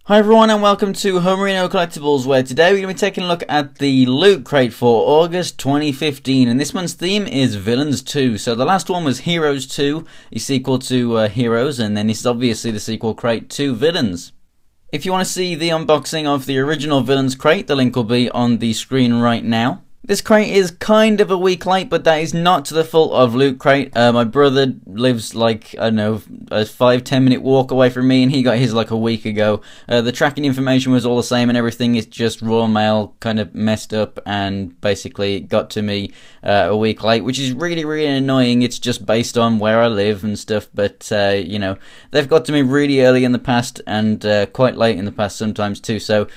Hi everyone and welcome to Homerino Collectibles, where today we're going to be taking a look at the Loot Crate for August 2015, and this month's theme is Villains 2. So the last one was Heroes 2, a sequel to Heroes, and then this is obviously the sequel crate to Villains. If you want to see the unboxing of the original Villains crate, the link will be on the screen right now. This crate is kind of a week late, but that is not to the fault of Loot Crate. My brother lives like, I don't know, a 5-10 minute walk away from me, and he got his like a week ago. The tracking information was all the same and everything. It's just raw mail kind of messed up and basically got to me a week late, which is really annoying. It's just based on where I live and stuff, but you know, they've got to me really early in the past and quite late in the past sometimes too, so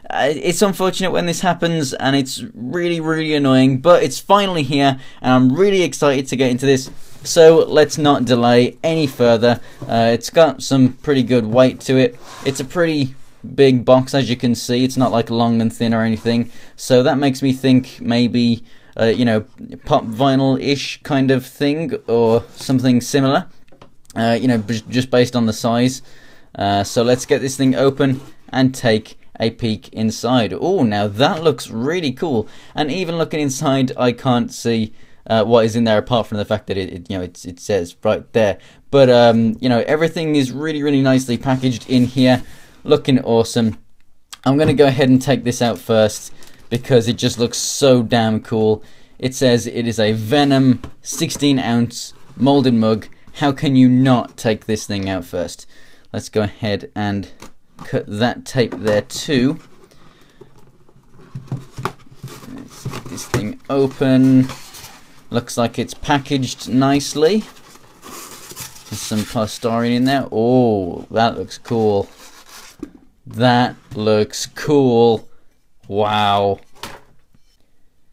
it's unfortunate when this happens, and it's really annoying, but it's finally here and I'm really excited to get into this, so let's not delay any further. It's got some pretty good weight to it. It's a pretty big box, as you can see. It's not like long and thin or anything, so that makes me think maybe you know, pop vinyl-ish kind of thing or something similar, you know, just based on the size. So let's get this thing open and take a peek inside. Oh, now that looks really cool, and even looking inside I can't see what is in there apart from the fact that it you know, it says right there, but you know, everything is really nicely packaged in here, looking awesome. I'm gonna go ahead and take this out first because it just looks so damn cool. It says it is a Venom 16-ounce molded mug. How can you not take this thing out first? Let's go ahead and cut that tape there too. Let's get this thing open. Looks like it's packaged nicely. There's some polystyrene in there. Oh, that looks cool. That looks cool. Wow.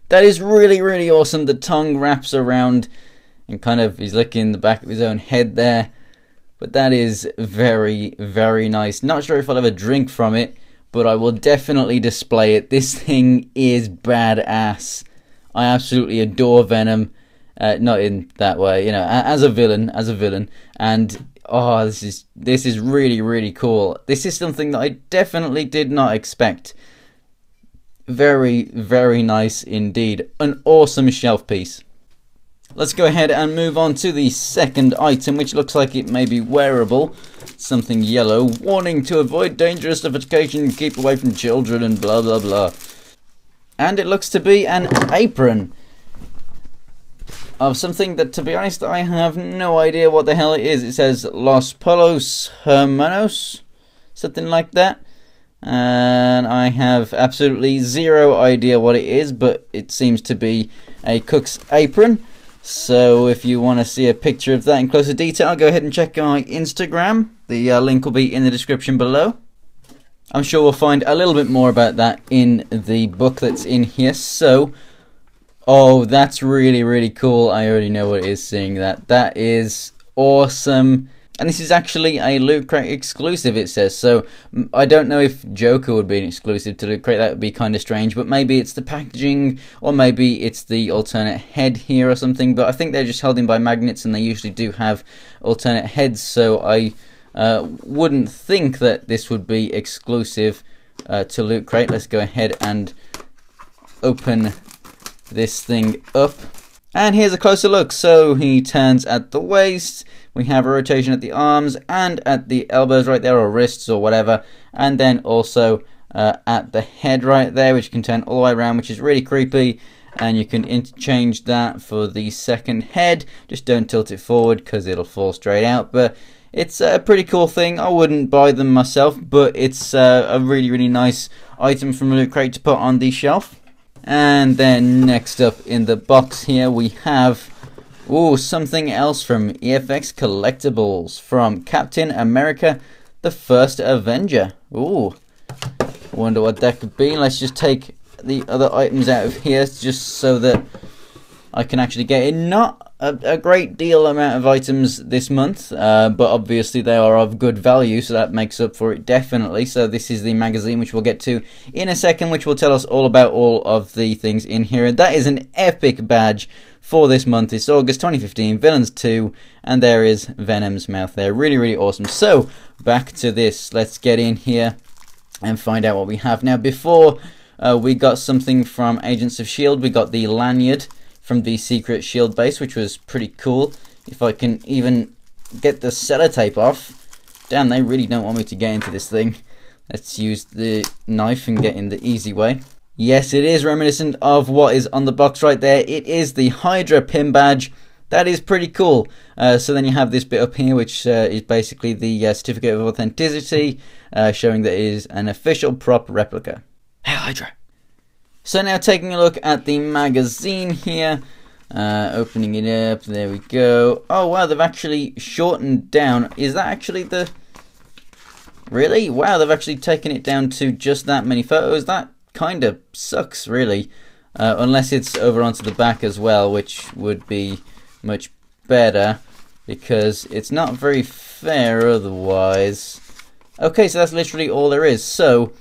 That is really awesome. The tongue wraps around and kind of he's licking the back of his own head there. But that is very nice. Not sure if I'll ever drink from it, but I will definitely display it. This thing is badass. I absolutely adore Venom. Not in that way, you know, as a villain, and oh, this is really cool. This is something that I definitely did not expect. Very nice indeed. An awesome shelf piece. Let's go ahead and move on to the second item, which looks like it may be wearable. Something yellow. Warning: to avoid dangerous suffocation, keep away from children, and blah. And it looks to be an apron of something that, to be honest, I have no idea what the hell it is. It says Los Polos Hermanos, something like that. And I have absolutely zero idea what it is, but it seems to be a cook's apron. So if you want to see a picture of that in closer detail, go ahead and check my Instagram. The link will be in the description below. I'm sure we'll find a little bit more about that in the book that's in here. So, oh, that's really cool. I already know what it is seeing that. That is awesome. And this is actually a Loot Crate exclusive, it says. So I don't know if Joker would be an exclusive to Loot Crate. That would be kind of strange. But maybe it's the packaging, or maybe it's the alternate head here or something. But I think they're just held in by magnets, and they usually do have alternate heads. So I wouldn't think that this would be exclusive to Loot Crate. Let's go ahead and open this thing up. And here's a closer look. So he turns at the waist. We have a rotation at the arms and at the elbows right there, or wrists or whatever. And then also at the head right there, which can turn all the way around, which is really creepy. And you can interchange that for the second head. Just don't tilt it forward because it'll fall straight out. But it's a pretty cool thing. I wouldn't buy them myself, but it's a really nice item from Loot Crate to put on the shelf. And then next up in the box here we have something else from EFX Collectibles, from Captain America the First Avenger. Ooh, wonder what that could be. Let's just take the other items out of here just so that I can actually get in. Not a great deal amount of items this month, but obviously they are of good value, so that makes up for it definitely. So this is the magazine, which we'll get to in a second, which will tell us all about all of the things in here. And that is an epic badge for this month. It's August 2015, Villains 2, and there is Venom's mouth there. Really awesome. So back to this. Let's get in here and find out what we have. Now, before we got something from Agents of S.H.I.E.L.D. We got the lanyard from the secret S.H.I.E.L.D. base, which was pretty cool. If I can even get the sellotape off. Damn, they really don't want me to get into this thing. Let's use the knife and get in the easy way. Yes, it is reminiscent of what is on the box right there. It is the Hydra pin badge. That is pretty cool. So then you have this bit up here, which is basically the certificate of authenticity, showing that it is an official prop replica. Hail Hydra! So now taking a look at the magazine here. Opening it up, there we go. Oh wow, they've actually shortened down. Is that actually the... Really? Wow, they've actually taken it down to just that many photos. That kind of sucks, really. Unless it's over onto the back as well, which would be much better, because it's not very fair otherwise. Okay, so that's literally all there is. So,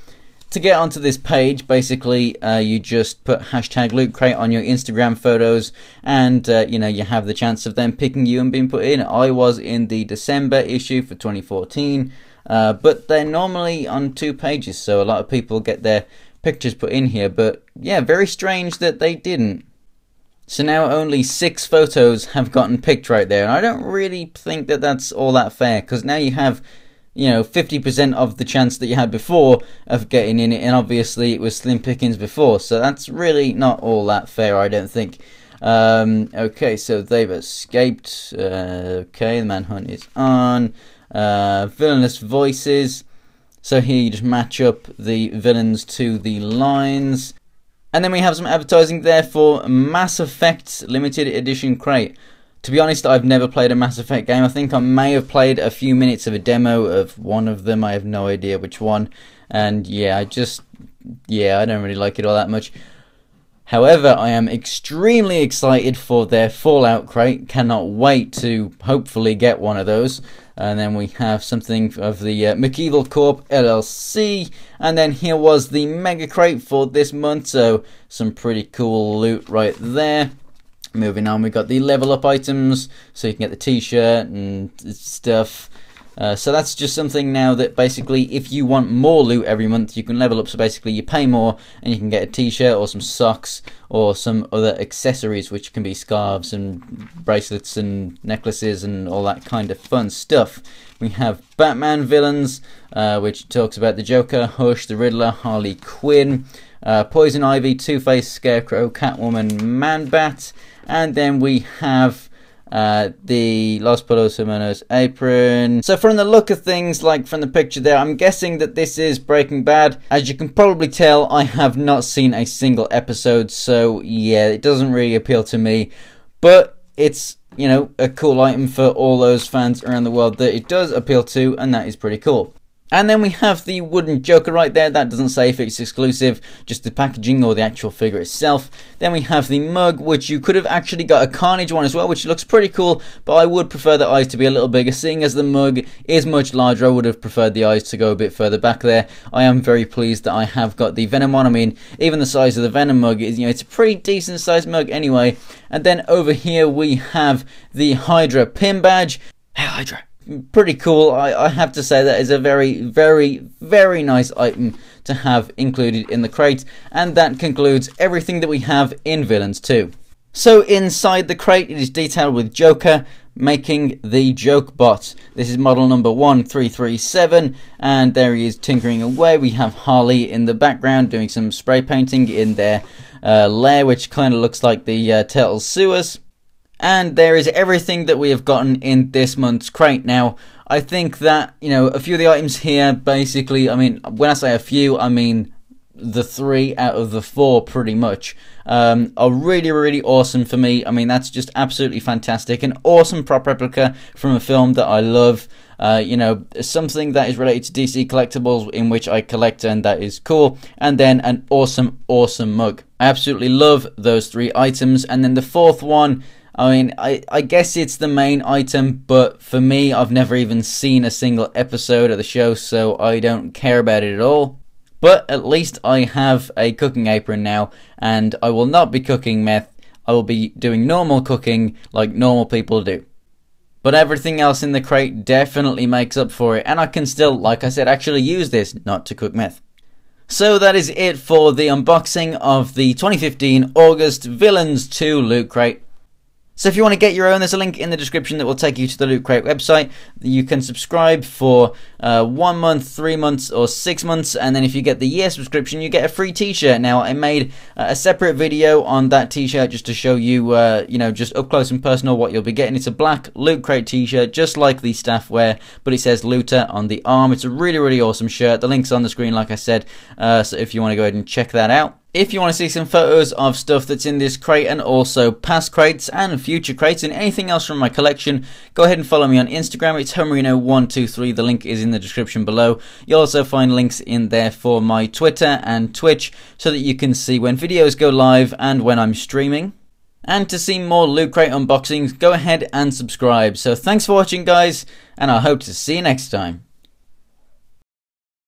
to get onto this page, basically, you just put hashtag Loot Crate on your Instagram photos, and you know, you have the chance of them picking you and being put in. I was in the December issue for 2014, but they're normally on 2 pages, so a lot of people get their pictures put in here. But yeah, very strange that they didn't. So now only 6 photos have gotten picked right there, and I don't really think that that's all that fair, because now you have, you know, 50% of the chance that you had before of getting in it, and obviously it was slim pickings before, so that's really not all that fair, I don't think. Okay, so they've escaped. Okay, the manhunt is on. Villainous voices. So here you just match up the villains to the lines. And then we have some advertising there for Mass Effect Limited Edition Crate. To be honest, I've never played a Mass Effect game. I think I may have played a few minutes of a demo of one of them. I have no idea which one. And yeah, I don't really like it all that much. However, I am extremely excited for their Fallout crate. Cannot wait to hopefully get one of those. And then we have something of the McEvil Corp LLC. And then here was the Mega Crate for this month. So some pretty cool loot right there. Moving on, we got the level up items, so you can get the t-shirt and stuff. So that's just something now that basically if you want more loot every month, you can level up. So basically you pay more and you can get a t-shirt or some socks or some other accessories, which can be scarves and bracelets and necklaces and all that kind of fun stuff. We have Batman villains, which talks about the Joker, Hush, the Riddler, Harley Quinn, Poison Ivy, Two-Face, Scarecrow, Catwoman, Man-Bat. And then we have the Los Polos Hermanos apron. So from the look of things, like from the picture there, I'm guessing that this is Breaking Bad. As you can probably tell, I have not seen a single episode, so yeah, it doesn't really appeal to me. But it's, you know, a cool item for all those fans around the world that it does appeal to, and that is pretty cool. And then we have the wooden Joker right there. That doesn't say if it's exclusive, just the packaging or the actual figure itself. Then we have the mug, which you could have actually got a Carnage one as well, which looks pretty cool, but I would prefer the eyes to be a little bigger. Seeing as the mug is much larger, I would have preferred the eyes to go a bit further back there. I am very pleased that I have got the Venom one. I mean, even the size of the Venom mug is, you know, it's a pretty decent sized mug anyway. And then over here we have the Hydra pin badge. Hey Hydra! Pretty cool. I have to say that is a very, very, very nice item to have included in the crate. And that concludes everything that we have in Villains 2. So inside the crate, it is detailed with Joker making the Joke Bot. This is model number 1337, and there he is tinkering away. We have Harley in the background doing some spray painting in their lair, which kind of looks like the Turtle sewers. And there is everything that we have gotten in this month's crate. Now, I think that, you know, a few of the items here, basically, I mean, when I say a few, I mean the 3 out of the 4 pretty much, are really, really awesome for me. I mean, that's just absolutely fantastic. An awesome prop replica from a film that I love. You know, something that is related to DC Collectibles, in which I collect, and that is cool. And then an awesome, awesome mug. I absolutely love those 3 items. And then the 4th one, I mean, I guess it's the main item, but for me, I've never even seen a single episode of the show, so I don't care about it at all. But at least I have a cooking apron now, and I will not be cooking meth. I will be doing normal cooking like normal people do. But everything else in the crate definitely makes up for it, and I can still, like I said, actually use this not to cook meth. So that is it for the unboxing of the 2015 August Villains 2 Loot Crate. So if you want to get your own, there's a link in the description that will take you to the Loot Crate website. You can subscribe for 1 month, 3 months, or 6 months, and then if you get the year subscription, you get a free t-shirt. Now, I made a separate video on that t-shirt just to show you, you know, just up close and personal what you'll be getting. It's a black Loot Crate t-shirt, just like the staff wear, but it says Looter on the arm. It's a really, really awesome shirt. The link's on the screen, like I said, so if you want to go ahead and check that out. If you want to see some photos of stuff that's in this crate and also past crates and future crates and anything else from my collection, go ahead and follow me on Instagram. It's Homerino123. The link is in the description below. You'll also find links in there for my Twitter and Twitch so that you can see when videos go live and when I'm streaming. And to see more Loot Crate unboxings, go ahead and subscribe. So thanks for watching, guys, and I hope to see you next time.